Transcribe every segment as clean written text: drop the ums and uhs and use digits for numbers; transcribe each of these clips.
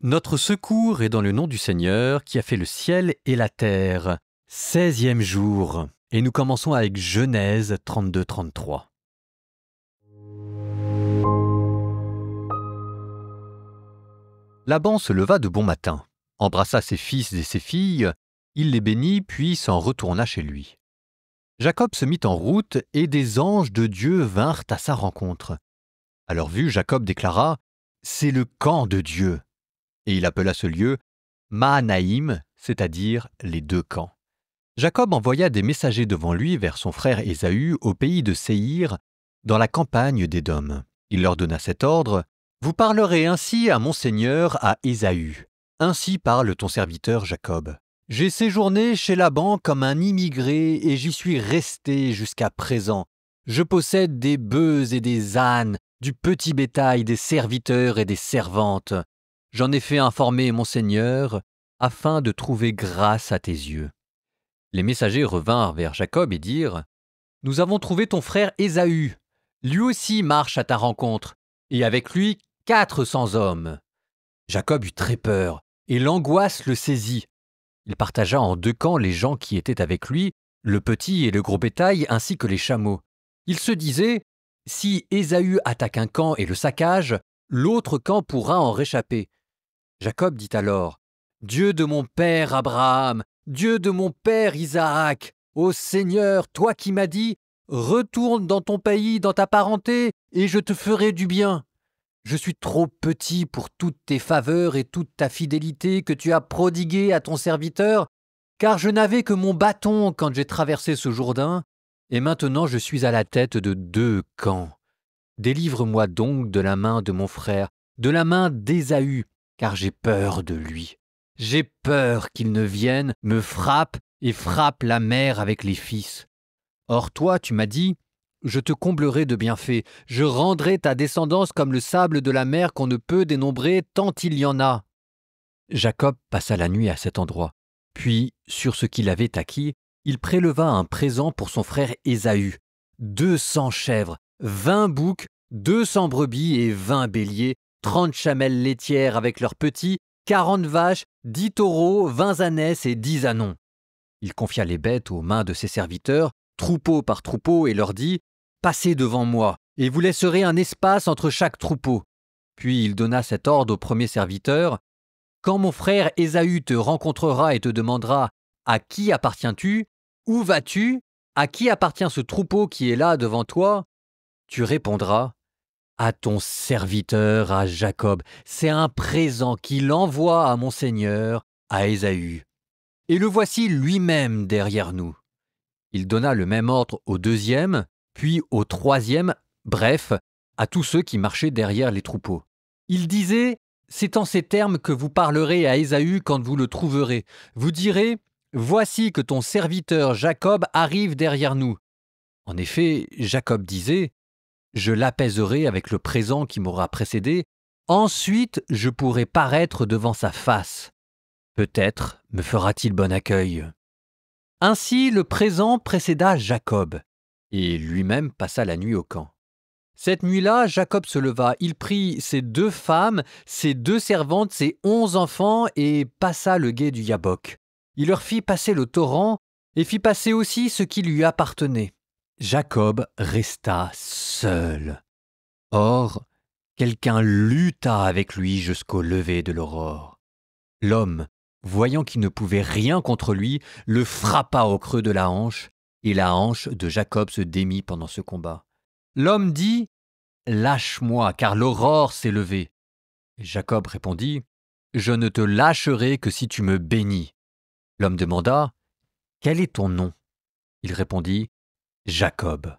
Notre secours est dans le nom du Seigneur qui a fait le ciel et la terre. 16e jour. Et nous commençons avec Genèse 32-33. Laban se leva de bon matin, embrassa ses fils et ses filles, il les bénit puis s'en retourna chez lui. Jacob se mit en route et des anges de Dieu vinrent à sa rencontre. À leur vue, Jacob déclara « C'est le camp de Dieu ». Et il appela ce lieu Mahanaïm, c'est-à-dire les deux camps. Jacob envoya des messagers devant lui vers son frère Ésaü au pays de Séhir, dans la campagne d'Édom. Il leur donna cet ordre « Vous parlerez ainsi à mon seigneur, à Ésaü. Ainsi parle ton serviteur Jacob. J'ai séjourné chez Laban comme un immigré et j'y suis resté jusqu'à présent. Je possède des bœufs et des ânes, du petit bétail, des serviteurs et des servantes. J'en ai fait informer mon seigneur, afin de trouver grâce à tes yeux. » Les messagers revinrent vers Jacob et dirent « Nous avons trouvé ton frère Ésaü. Lui aussi marche à ta rencontre, et avec lui 400 hommes. » Jacob eut très peur, et l'angoisse le saisit. Il partagea en deux camps les gens qui étaient avec lui, le petit et le gros bétail, ainsi que les chameaux. Il se disait « Si Ésaü attaque un camp et le saccage, l'autre camp pourra en réchapper. » Jacob dit alors « Dieu de mon père Abraham, Dieu de mon père Isaac, ô Seigneur, toi qui m'as dit « Retourne dans ton pays, dans ta parenté, et je te ferai du bien. » Je suis trop petit pour toutes tes faveurs et toute ta fidélité que tu as prodiguée à ton serviteur, car je n'avais que mon bâton quand j'ai traversé ce Jourdain, et maintenant je suis à la tête de 2 camps. Délivre-moi donc de la main de mon frère, de la main d'Ésaü, car j'ai peur de lui. J'ai peur qu'il ne vienne, me frappe et frappe la mère avec les fils. Or toi, tu m'as dit, je te comblerai de bienfaits, je rendrai ta descendance comme le sable de la mer qu'on ne peut dénombrer tant il y en a. » Jacob passa la nuit à cet endroit. Puis, sur ce qu'il avait acquis, il préleva un présent pour son frère Ésaü, 200 chèvres, 20 boucs, 200 brebis et 20 béliers, 30 chamelles laitières avec leurs petits, 40 vaches, 10 taureaux, 20 ânesses et 10 ânons. Il confia les bêtes aux mains de ses serviteurs, troupeau par troupeau, et leur dit « Passez devant moi, et vous laisserez un espace entre chaque troupeau. » Puis il donna cet ordre au premier serviteur « Quand mon frère Ésaü te rencontrera et te demandera « À qui appartiens-tu ? Où vas-tu ? À qui appartient ce troupeau qui est là devant toi ?» tu répondras « À ton serviteur, à Jacob, c'est un présent qu'il envoie à mon seigneur, à Ésaü. Et le voici lui-même derrière nous. » Il donna le même ordre au deuxième, puis au troisième, bref, à tous ceux qui marchaient derrière les troupeaux. Il disait « C'est en ces termes que vous parlerez à Ésaü quand vous le trouverez. Vous direz « Voici que ton serviteur Jacob arrive derrière nous. » En effet, Jacob disait « Je l'apaiserai avec le présent qui m'aura précédé. Ensuite, je pourrai paraître devant sa face. Peut-être me fera-t-il bon accueil. » Ainsi le présent précéda Jacob, et lui-même passa la nuit au camp. Cette nuit-là, Jacob se leva, il prit ses 2 femmes, ses 2 servantes, ses 11 enfants, et passa le gué du Yabok. Il leur fit passer le torrent, et fit passer aussi ce qui lui appartenait. Jacob resta seul. Or, quelqu'un lutta avec lui jusqu'au lever de l'aurore. L'homme, voyant qu'il ne pouvait rien contre lui, le frappa au creux de la hanche, et la hanche de Jacob se démit pendant ce combat. L'homme dit « Lâche-moi, car l'aurore s'est levée. » Jacob répondit « Je ne te lâcherai que si tu me bénis. » L'homme demanda « Quel est ton nom ?» Il répondit « Jacob. »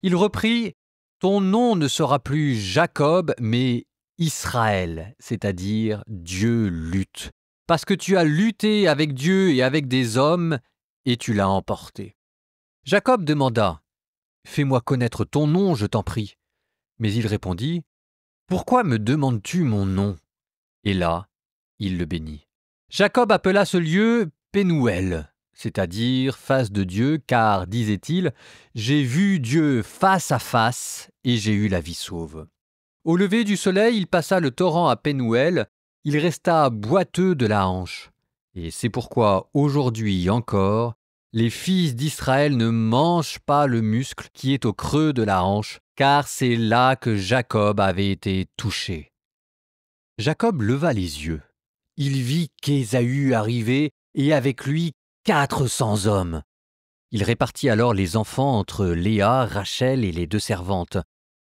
Il reprit « Ton nom ne sera plus Jacob, mais Israël, c'est-à-dire Dieu lutte. Parce que tu as lutté avec Dieu et avec des hommes, et tu l'as emporté. » Jacob demanda « Fais-moi connaître ton nom, je t'en prie. » Mais il répondit « Pourquoi me demandes-tu mon nom ?» Et là, il le bénit. Jacob appela ce lieu Pénuel, c'est-à-dire face de Dieu, car, disait-il, « J'ai vu Dieu face à face, et j'ai eu la vie sauve. » Au lever du soleil, il passa le torrent à Pénuel. il resta boiteux de la hanche. Et c'est pourquoi, aujourd'hui encore, les fils d'Israël ne mangent pas le muscle qui est au creux de la hanche, car c'est là que Jacob avait été touché. Jacob leva les yeux. Il vit qu'Ésaü arrivait et avec lui 400 hommes. Il répartit alors les enfants entre Léa, Rachel et les 2 servantes.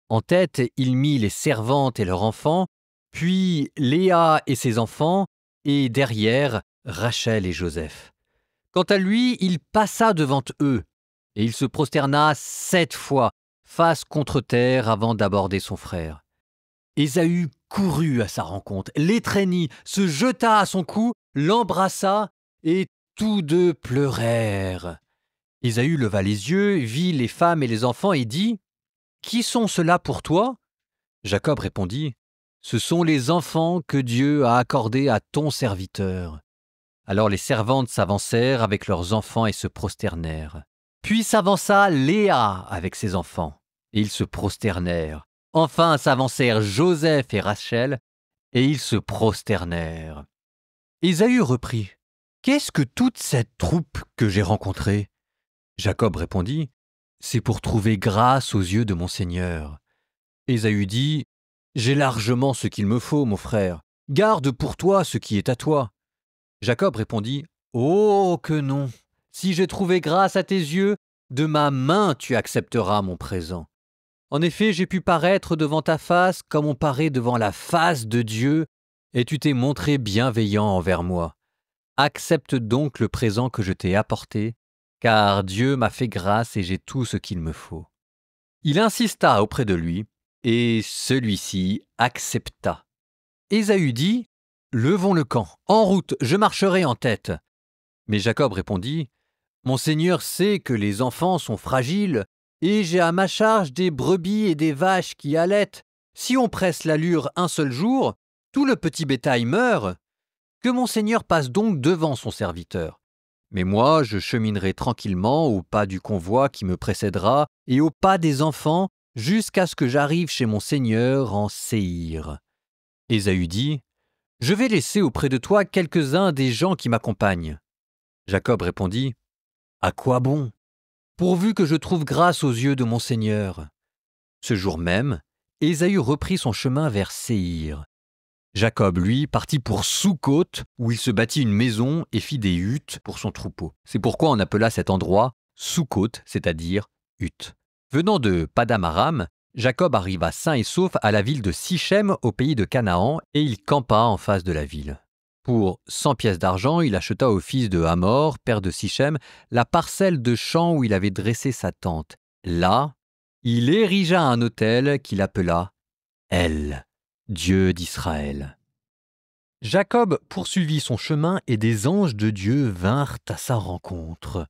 En tête, il mit les servantes et leurs enfants, puis Léa et ses enfants, et derrière, Rachel et Joseph. Quant à lui, il passa devant eux, et il se prosterna 7 fois, face contre terre, avant d'aborder son frère. Ésaü courut à sa rencontre, l'étreignit, se jeta à son cou, l'embrassa, et tous deux pleurèrent. Ésaü leva les yeux, vit les femmes et les enfants et dit « Qui sont ceux-là pour toi ?» Jacob répondit « Ce sont les enfants que Dieu a accordés à ton serviteur. » Alors les servantes s'avancèrent avec leurs enfants et se prosternèrent. Puis s'avança Léa avec ses enfants, et ils se prosternèrent. Enfin s'avancèrent Joseph et Rachel, et ils se prosternèrent. Ésaü reprit « Qu'est-ce que toute cette troupe que j'ai rencontrée ?» Jacob répondit « C'est pour trouver grâce aux yeux de mon Seigneur. » Ésaü dit « J'ai largement ce qu'il me faut, mon frère. Garde pour toi ce qui est à toi. » Jacob répondit « Oh, que non! Si j'ai trouvé grâce à tes yeux, de ma main tu accepteras mon présent. En effet, j'ai pu paraître devant ta face comme on paraît devant la face de Dieu, et tu t'es montré bienveillant envers moi. Accepte donc le présent que je t'ai apporté, car Dieu m'a fait grâce et j'ai tout ce qu'il me faut. » Il insista auprès de lui, et celui-ci accepta. Ésaü dit « Levons le camp, en route, je marcherai en tête. » Mais Jacob répondit « Mon Seigneur sait que les enfants sont fragiles, et j'ai à ma charge des brebis et des vaches qui allaitent. Si on presse l'allure un seul jour, tout le petit bétail meurt. Que mon Seigneur passe donc devant son serviteur. Mais moi, je cheminerai tranquillement au pas du convoi qui me précédera et au pas des enfants jusqu'à ce que j'arrive chez mon Seigneur en Séhir. » Ésaü dit « Je vais laisser auprès de toi quelques-uns des gens qui m'accompagnent. » Jacob répondit « À quoi bon ? Pourvu que je trouve grâce aux yeux de mon Seigneur. » Ce jour même, Ésaü reprit son chemin vers Séhir. Jacob, lui, partit pour Soukhot, où il se bâtit une maison et fit des huttes pour son troupeau. C'est pourquoi on appela cet endroit Soukhot, c'est-à-dire hutte. Venant de Padam-aram, Jacob arriva sain et sauf à la ville de Sichem au pays de Canaan et il campa en face de la ville. Pour 100 pièces d'argent, il acheta au fils de Hamor, père de Sichem, la parcelle de champ où il avait dressé sa tente. Là, il érigea un autel qu'il appela El, Dieu d'Israël. Jacob poursuivit son chemin et des anges de Dieu vinrent à sa rencontre.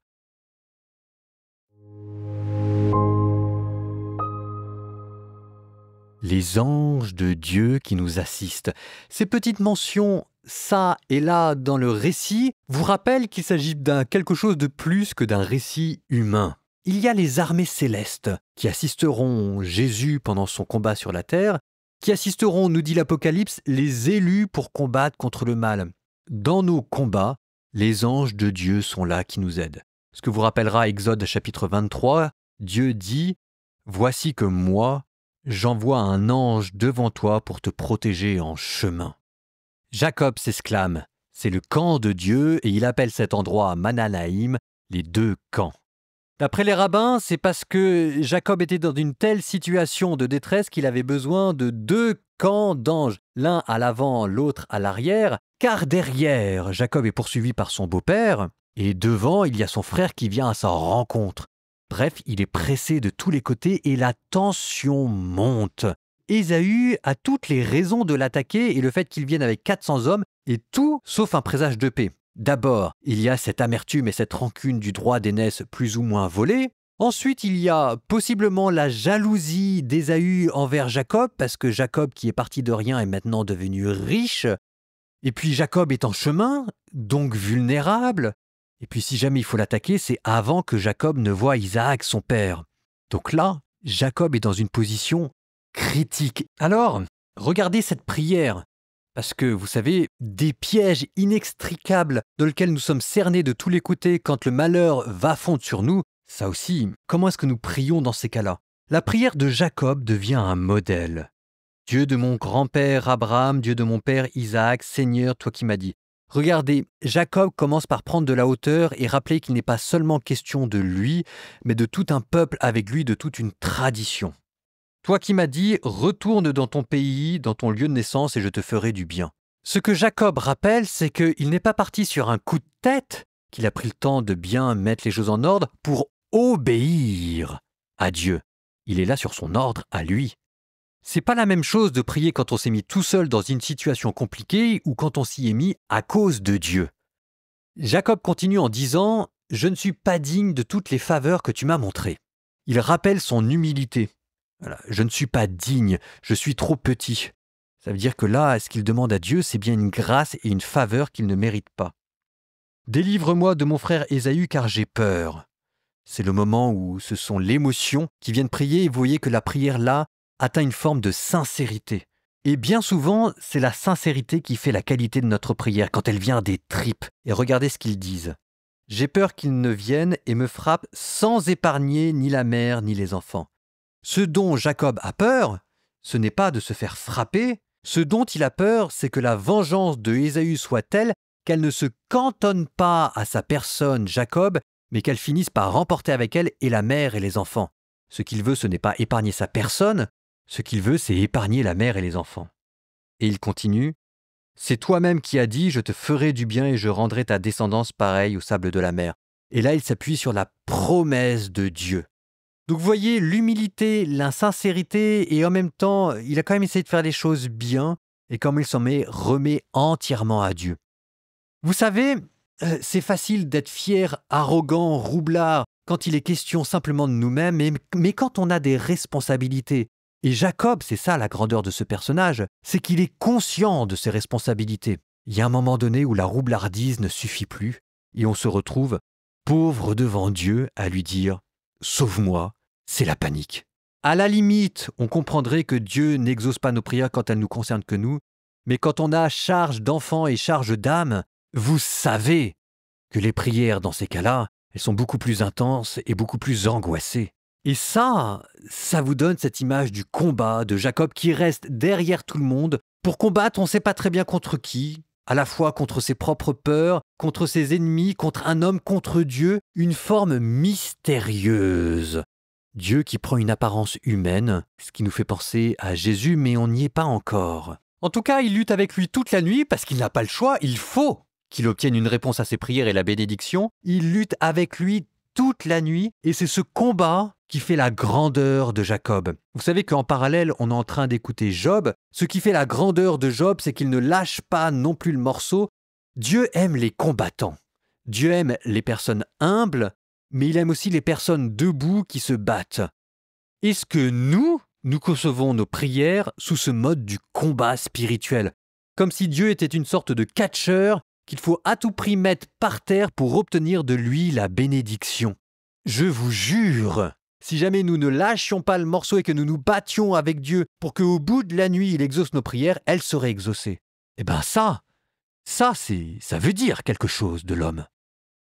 Les anges de Dieu qui nous assistent. Ces petites mentions ça et là dans le récit vous rappellent qu'il s'agit d'un quelque chose de plus que d'un récit humain. Il y a les armées célestes qui assisteront Jésus pendant son combat sur la terre, qui assisteront, nous dit l'Apocalypse, les élus pour combattre contre le mal. Dans nos combats, les anges de Dieu sont là qui nous aident. Ce que vous rappellera Exode chapitre 23, Dieu dit « Voici que moi, j'envoie un ange devant toi pour te protéger en chemin. » Jacob s'exclame « C'est le camp de Dieu » et il appelle cet endroit Mananaïm, les 2 camps. D'après les rabbins, c'est parce que Jacob était dans une telle situation de détresse qu'il avait besoin de 2 camps d'anges, l'un à l'avant, l'autre à l'arrière, car derrière, Jacob est poursuivi par son beau-père, et devant, il y a son frère qui vient à sa rencontre. Bref, il est pressé de tous les côtés et la tension monte. Ésaü a toutes les raisons de l'attaquer et le fait qu'il vienne avec 400 hommes est tout sauf un présage de paix. D'abord, il y a cette amertume et cette rancune du droit d'aînesse plus ou moins volé. Ensuite, il y a possiblement la jalousie d'Ésaü envers Jacob, parce que Jacob, qui est parti de rien, est maintenant devenu riche. Et puis Jacob est en chemin, donc vulnérable. Et puis si jamais il faut l'attaquer, c'est avant que Jacob ne voie Isaac, son père. Donc là, Jacob est dans une position critique. Alors, regardez cette prière. Parce que, vous savez, des pièges inextricables dans lesquels nous sommes cernés de tous les côtés quand le malheur va fondre sur nous, ça aussi, comment est-ce que nous prions dans ces cas-là? La prière de Jacob devient un modèle. Dieu de mon grand-père Abraham, Dieu de mon père Isaac, Seigneur, toi qui m'as dit. Regardez, Jacob commence par prendre de la hauteur et rappeler qu'il n'est pas seulement question de lui, mais de tout un peuple avec lui, de toute une tradition. Toi qui m'as dit, retourne dans ton pays, dans ton lieu de naissance et je te ferai du bien. Ce que Jacob rappelle, c'est qu'il n'est pas parti sur un coup de tête, qu'il a pris le temps de bien mettre les choses en ordre pour obéir à Dieu. Il est là sur son ordre à lui. C'est pas la même chose de prier quand on s'est mis tout seul dans une situation compliquée ou quand on s'y est mis à cause de Dieu. Jacob continue en disant « Je ne suis pas digne de toutes les faveurs que tu m'as montrées ». Il rappelle son humilité. Voilà, je ne suis pas digne, je suis trop petit. Ça veut dire que là, ce qu'il demande à Dieu, c'est bien une grâce et une faveur qu'il ne mérite pas. Délivre-moi de mon frère Ésaü car j'ai peur. C'est le moment où ce sont l'émotion qui viennent prier et vous voyez que la prière là atteint une forme de sincérité. Et bien souvent, c'est la sincérité qui fait la qualité de notre prière quand elle vient des tripes. Et regardez ce qu'ils disent. J'ai peur qu'ils ne viennent et me frappent sans épargner ni la mère ni les enfants. Ce dont Jacob a peur, ce n'est pas de se faire frapper. Ce dont il a peur, c'est que la vengeance de Ésaü soit telle qu'elle ne se cantonne pas à sa personne, Jacob, mais qu'elle finisse par remporter avec elle et la mère et les enfants. Ce qu'il veut, ce n'est pas épargner sa personne, ce qu'il veut, c'est épargner la mère et les enfants. Et il continue, « C'est toi-même qui as dit, je te ferai du bien et je rendrai ta descendance pareille au sable de la mer. » Et là, il s'appuie sur la promesse de Dieu. Donc vous voyez, l'humilité, l'insincérité, et en même temps, il a quand même essayé de faire les choses bien, et comme il s'en remet entièrement à Dieu. Vous savez, c'est facile d'être fier, arrogant, roublard, quand il est question simplement de nous-mêmes, mais quand on a des responsabilités, et Jacob, c'est ça la grandeur de ce personnage, c'est qu'il est conscient de ses responsabilités. Il y a un moment donné où la roublardise ne suffit plus, et on se retrouve, pauvre devant Dieu, à lui dire « Sauve-moi », c'est la panique. À la limite, on comprendrait que Dieu n'exauce pas nos prières quand elles ne nous concernent que nous, mais quand on a charge d'enfants et charge d'âme, vous savez que les prières dans ces cas-là, elles sont beaucoup plus intenses et beaucoup plus angoissées. Et ça vous donne cette image du combat de Jacob qui reste derrière tout le monde pour combattre on ne sait pas très bien contre qui, à la fois contre ses propres peurs, contre ses ennemis, contre un homme, contre Dieu, une forme mystérieuse. Dieu qui prend une apparence humaine, ce qui nous fait penser à Jésus, mais on n'y est pas encore. En tout cas, il lutte avec lui toute la nuit parce qu'il n'a pas le choix, il faut qu'il obtienne une réponse à ses prières et la bénédiction. Il lutte avec lui toute la nuit et c'est ce combat qui fait la grandeur de Jacob. Vous savez qu'en parallèle, on est en train d'écouter Job. Ce qui fait la grandeur de Job, c'est qu'il ne lâche pas non plus le morceau. Dieu aime les combattants. Dieu aime les personnes humbles, mais il aime aussi les personnes debout qui se battent. Est-ce que nous concevons nos prières sous ce mode du combat spirituel, comme si Dieu était une sorte de catcheur qu'il faut à tout prix mettre par terre pour obtenir de lui la bénédiction. Je vous jure, si jamais nous ne lâchions pas le morceau et que nous nous battions avec Dieu pour qu'au bout de la nuit il exauce nos prières, elles seraient exaucées. Eh bien ça veut dire quelque chose de l'homme.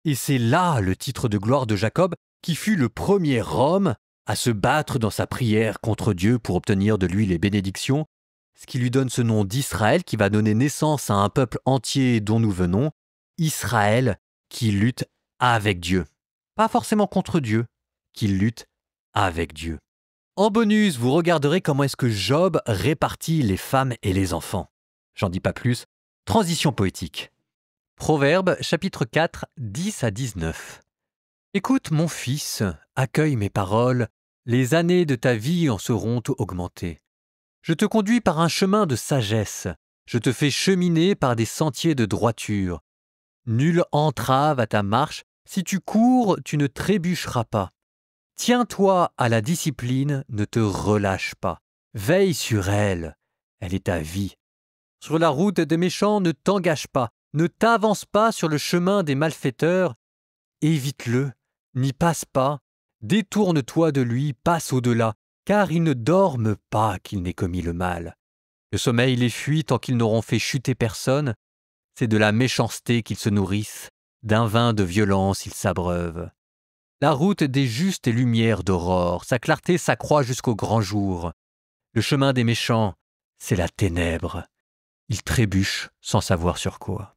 Et c'est là le titre de gloire de Jacob, qui fut le premier homme à se battre dans sa prière contre Dieu pour obtenir de lui les bénédictions, ce qui lui donne ce nom d'Israël qui va donner naissance à un peuple entier dont nous venons, Israël qui lutte avec Dieu. Pas forcément contre Dieu, qui lutte avec Dieu. En bonus, vous regarderez comment est-ce que Job répartit les femmes et les enfants. J'en dis pas plus. Transition poétique. Proverbes, chapitre 4, 10 à 19. Écoute, mon fils, accueille mes paroles, les années de ta vie en seront augmentées. Je te conduis par un chemin de sagesse, je te fais cheminer par des sentiers de droiture. Nulle entrave à ta marche, si tu cours, tu ne trébucheras pas. Tiens-toi à la discipline, ne te relâche pas. Veille sur elle, elle est ta vie. Sur la route des méchants, ne t'engage pas. Ne t'avance pas sur le chemin des malfaiteurs. Évite-le, n'y passe pas. Détourne-toi de lui, passe au-delà, car il ne dorme pas qu'il n'ait commis le mal. Le sommeil les fuit tant qu'ils n'auront fait chuter personne. C'est de la méchanceté qu'ils se nourrissent, d'un vin de violence ils s'abreuvent. La route des justes est lumière d'aurore, sa clarté s'accroît jusqu'au grand jour. Le chemin des méchants, c'est la ténèbre. Ils trébuchent sans savoir sur quoi.